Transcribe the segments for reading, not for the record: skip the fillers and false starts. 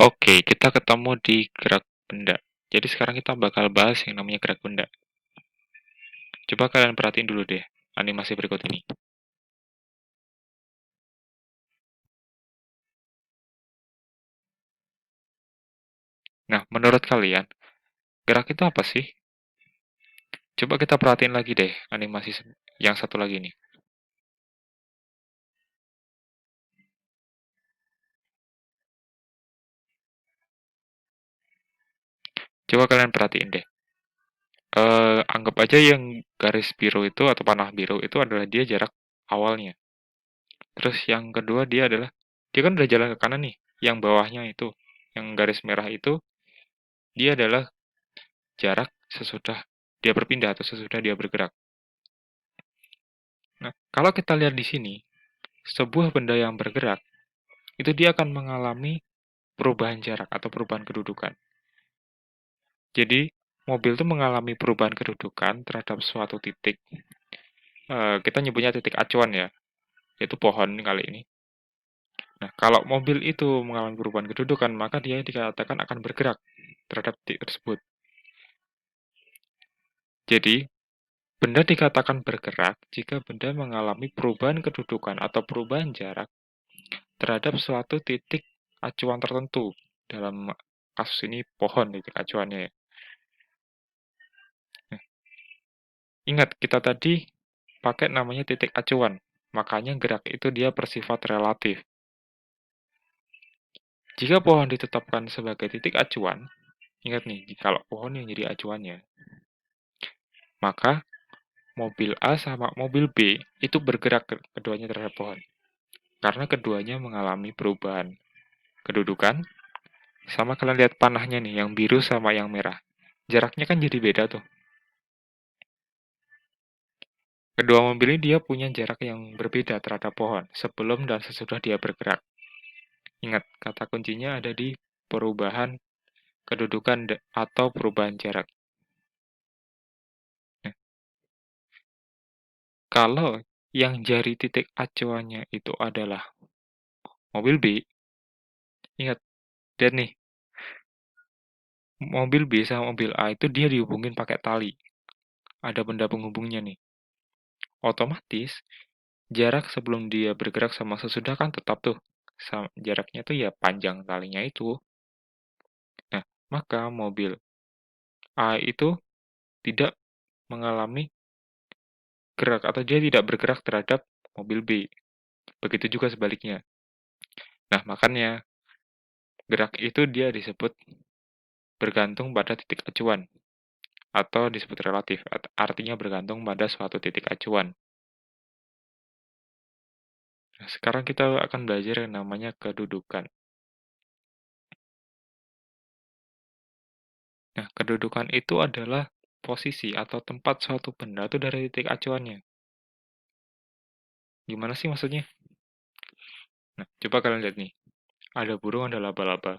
Oke, kita ketemu di gerak benda. Jadi sekarang kita bakal bahas yang namanya gerak benda. Coba kalian perhatiin dulu deh animasi berikut ini. Nah, menurut kalian, gerak itu apa sih? Coba kita perhatiin lagi deh animasi yang satu lagi nih. Coba kalian perhatiin deh. Anggap aja yang garis biru itu atau panah biru itu adalah dia jarak awalnya. Terus yang kedua dia kan udah jalan ke kanan nih. Yang bawahnya itu, yang garis merah itu, dia adalah jarak sesudah dia berpindah atau sesudah dia bergerak. Nah, kalau kita lihat di sini, sebuah benda yang bergerak, itu dia akan mengalami perubahan jarak atau perubahan kedudukan. Jadi, mobil itu mengalami perubahan kedudukan terhadap suatu titik. Kita nyebutnya titik acuan ya, yaitu pohon kali ini. Nah, kalau mobil itu mengalami perubahan kedudukan, maka dia dikatakan akan bergerak terhadap titik tersebut. Jadi, benda dikatakan bergerak jika benda mengalami perubahan kedudukan atau perubahan jarak terhadap suatu titik acuan tertentu. Dalam kasus ini pohon titik acuannya ya. Nah, ingat kita tadi pakai namanya titik acuan. Makanya gerak itu dia bersifat relatif. Jika pohon ditetapkan sebagai titik acuan, ingat nih, kalau pohon yang jadi acuannya, maka mobil A sama mobil B itu bergerak keduanya terhadap pohon. Karena keduanya mengalami perubahan kedudukan. Sama kalian lihat panahnya nih, yang biru sama yang merah. Jaraknya kan jadi beda tuh. Kedua mobil ini dia punya jarak yang berbeda terhadap pohon sebelum dan sesudah dia bergerak. Ingat, kata kuncinya ada di perubahan kedudukan atau perubahan jarak. Nah, kalau yang jari titik acuannya itu adalah mobil B, ingat, dan nih, mobil B sama mobil A itu dia dihubungin pakai tali. Ada benda penghubungnya nih. Otomatis, jarak sebelum dia bergerak sama sesudah kan tetap tuh. Jaraknya tuh ya panjang talinya itu. Nah, maka mobil A itu tidak mengalami gerak atau dia tidak bergerak terhadap mobil B. Begitu juga sebaliknya. Nah, makanya gerak itu dia disebut bergantung pada titik acuan atau disebut relatif, artinya bergantung pada suatu titik acuan. Nah, sekarang kita akan belajar yang namanya kedudukan. Nah, kedudukan itu adalah posisi atau tempat suatu benda itu dari titik acuannya. Gimana sih maksudnya? Nah, coba kalian lihat nih. Ada burung, ada laba-laba.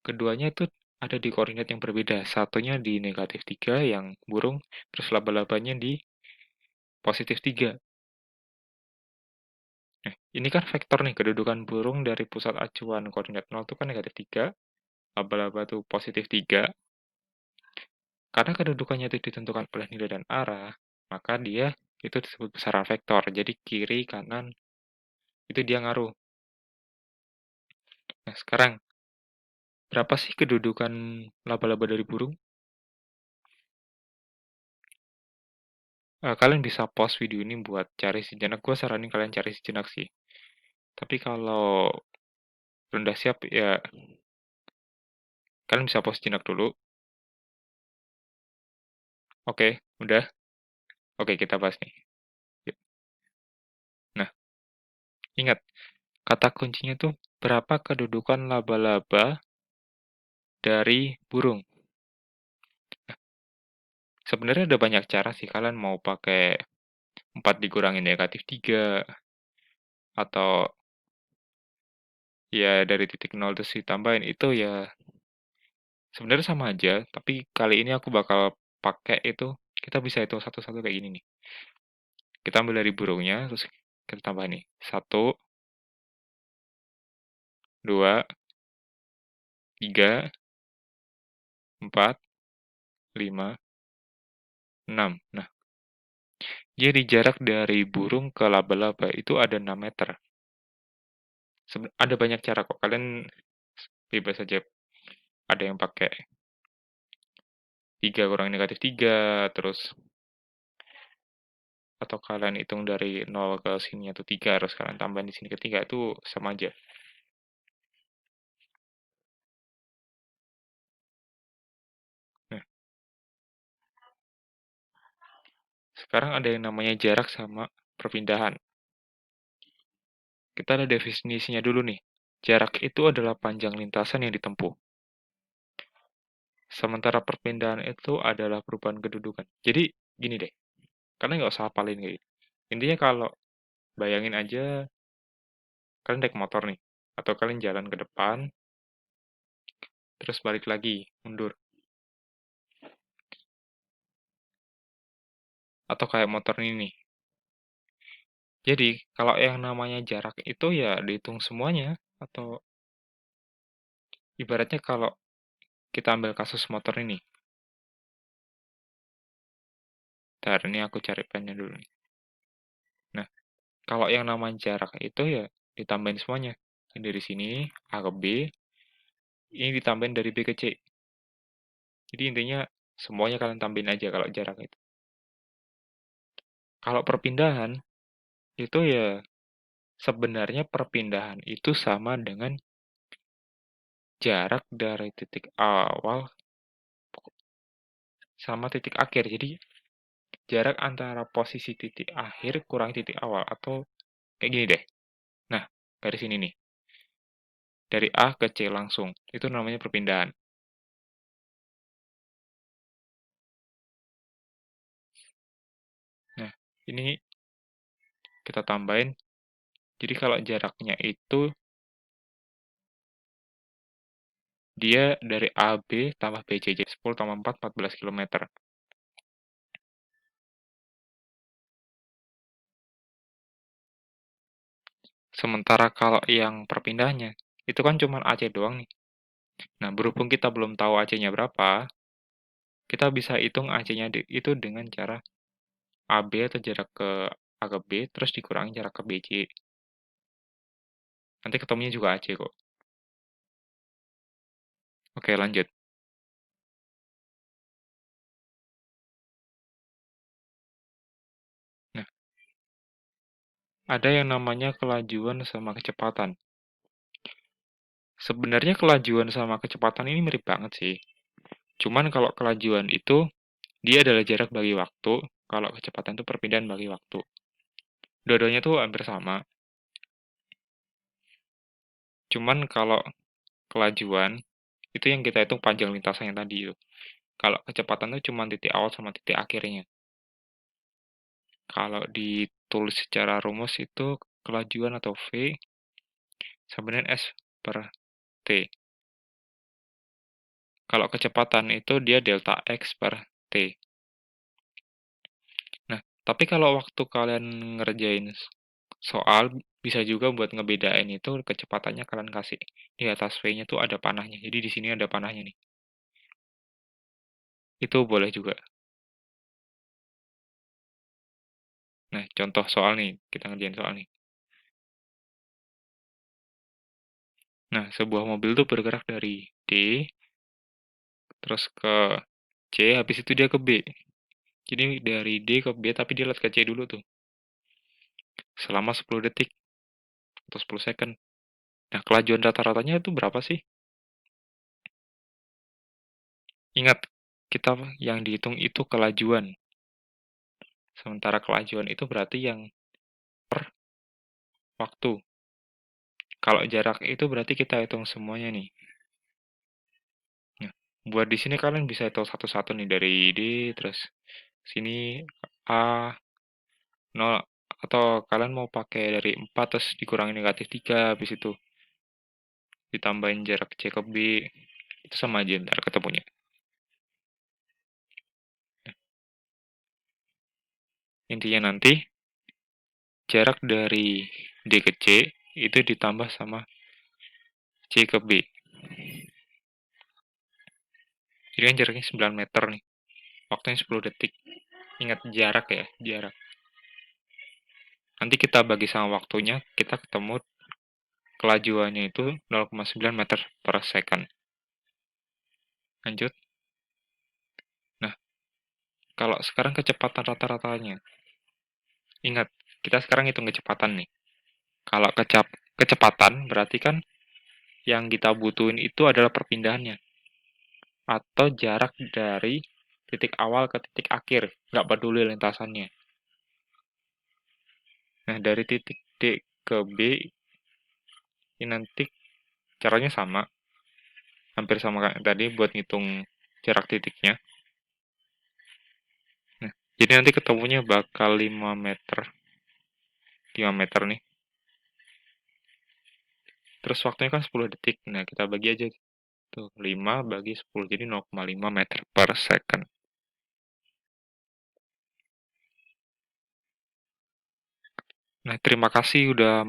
Keduanya itu ada di koordinat yang berbeda. Satunya di negatif 3 yang burung, terus laba-labanya di positif 3. Nah, ini kan vektor nih, kedudukan burung dari pusat acuan koordinat 0 itu kan negatif 3, laba-laba itu positif 3. Karena kedudukannya itu ditentukan oleh nilai dan arah, maka dia itu disebut besaran vektor. Jadi kiri, kanan, itu dia ngaruh. Nah, sekarang, berapa sih kedudukan laba-laba dari burung? Kalian bisa pause video ini buat cari sejenak. Gue saranin kalian cari sejenak sih. Tapi kalau udah siap, ya kalian bisa pause sejenak dulu. Oke, udah. Oke, kita bahas nih. Yuk. Nah, ingat, kata kuncinya tuh berapa kedudukan laba-laba dari burung. Sebenarnya ada banyak cara sih, kalian mau pakai 4 dikurangi negatif 3, atau ya dari titik 0 terus ditambahin, itu ya sebenarnya sama aja, tapi kali ini aku bakal pakai itu, kita bisa hitung satu-satu kayak gini nih. Kita ambil dari burungnya, terus kita tambah nih. 1, 2, 3, 4, 5, 6. Nah, jadi jarak dari burung ke laba-laba itu ada 6 meter. Ada banyak cara kok, kalian bebas saja. Ada yang pakai 3 kurang negatif 3, terus atau kalian hitung dari 0 ke sini atau 3, terus kalian tambahin di sini ke 3, itu sama aja. Nah, sekarang ada yang namanya jarak sama perpindahan. Kita ada definisinya dulu nih. Jarak itu adalah panjang lintasan yang ditempuh. Sementara perpindahan itu adalah perubahan kedudukan. Jadi, gini deh. Kalian nggak usah hafalin kayak gitu. Intinya kalau bayangin aja, kalian naik motor nih. Atau kalian jalan ke depan, terus balik lagi, mundur. Atau kayak motor ini nih. Jadi, kalau yang namanya jarak itu ya dihitung semuanya. Atau ibaratnya kalau kita ambil kasus motor ini. Bentar, ini aku cari pennya dulu nih. Nah, kalau yang namanya jarak itu ya ditambahin semuanya. Dari sini, A ke B, ini ditambahin dari B ke C. Jadi intinya semuanya kalian tambahin aja kalau jarak itu. Kalau perpindahan, itu ya sebenarnya perpindahan itu sama dengan jarak dari titik awal sama titik akhir. Jadi jarak antara posisi titik akhir kurang titik awal. Atau kayak gini deh. Nah, dari sini nih. Dari A ke C langsung. Itu namanya perpindahan. Nah, ini kita tambahin. Jadi kalau jaraknya itu dia dari AB tambah BC, jadi 10 tambah 4, 14 km. Sementara kalau yang perpindahannya, itu kan cuma AC doang nih. Nah, berhubung kita belum tahu AC-nya berapa, kita bisa hitung AC-nya itu dengan cara AB atau jarak ke A ke B, terus dikurangi jarak ke BC. Nanti ketemunya juga AC kok. Oke, lanjut. Nah, ada yang namanya kelajuan sama kecepatan. Sebenarnya kelajuan sama kecepatan ini mirip banget sih. Cuman kalau kelajuan itu, dia adalah jarak bagi waktu, kalau kecepatan itu perpindahan bagi waktu. Dua-duanya tuh hampir sama. Cuman kalau kelajuan, itu yang kita hitung panjang lintasan yang tadi itu. Kalau kecepatan itu cuma titik awal sama titik akhirnya. Kalau ditulis secara rumus itu kelajuan atau V sama dengan S per T. Kalau kecepatan itu dia delta X per T. Nah, tapi kalau waktu kalian ngerjain soal, bisa juga buat ngebedain itu kecepatannya kalian kasih. Di atas V-nya tuh ada panahnya. Jadi di sini ada panahnya nih. Itu boleh juga. Nah, contoh soal nih. Kita ngerjain soal nih. Nah, sebuah mobil tuh bergerak dari D, terus ke C, habis itu dia ke B. Jadi dari D ke B, tapi dia lihat ke C dulu tuh. Selama 10 detik atau 10 second. Nah, kelajuan rata-ratanya itu berapa sih? Ingat, kita yang dihitung itu kelajuan. Sementara kelajuan itu berarti yang per waktu. Kalau jarak itu berarti kita hitung semuanya nih. Nah, buat di sini kalian bisa hitung satu-satu nih dari D, terus sini A, 0, atau kalian mau pakai dari 4 terus dikurangi negatif 3, habis itu ditambahin jarak C ke B, itu sama aja ntar ketemunya. Intinya nanti jarak dari D ke C itu ditambah sama C ke B. Jadi kan jaraknya 9 meter nih. Waktunya 10 detik. Ingat jarak ya, jarak. Nanti kita bagi sama waktunya, kita ketemu kelajuannya itu 0,9 meter per second. Lanjut. Nah, kalau sekarang kecepatan rata-ratanya. Ingat, kita sekarang hitung kecepatan nih. Kalau kecepatan berarti kan yang kita butuhin itu adalah perpindahannya. Atau jarak dari titik awal ke titik akhir. Nggak peduli lintasannya. Nah, dari titik D ke B, ini nanti caranya sama. Hampir sama kayak tadi buat ngitung jarak titiknya. Nah, jadi nanti ketemunya bakal 5 meter. 5 meter nih. Terus waktunya kan 10 detik. Nah, kita bagi aja. Tuh, 5 bagi 10. Jadi 0,5 meter per second. Nah, terima kasih udah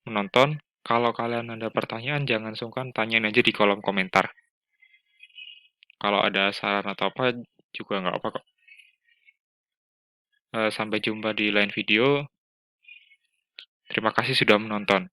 menonton. Kalau kalian ada pertanyaan, jangan sungkan tanyain aja di kolom komentar. Kalau ada saran atau apa, juga nggak apa kok. Sampai jumpa di lain video. Terima kasih sudah menonton.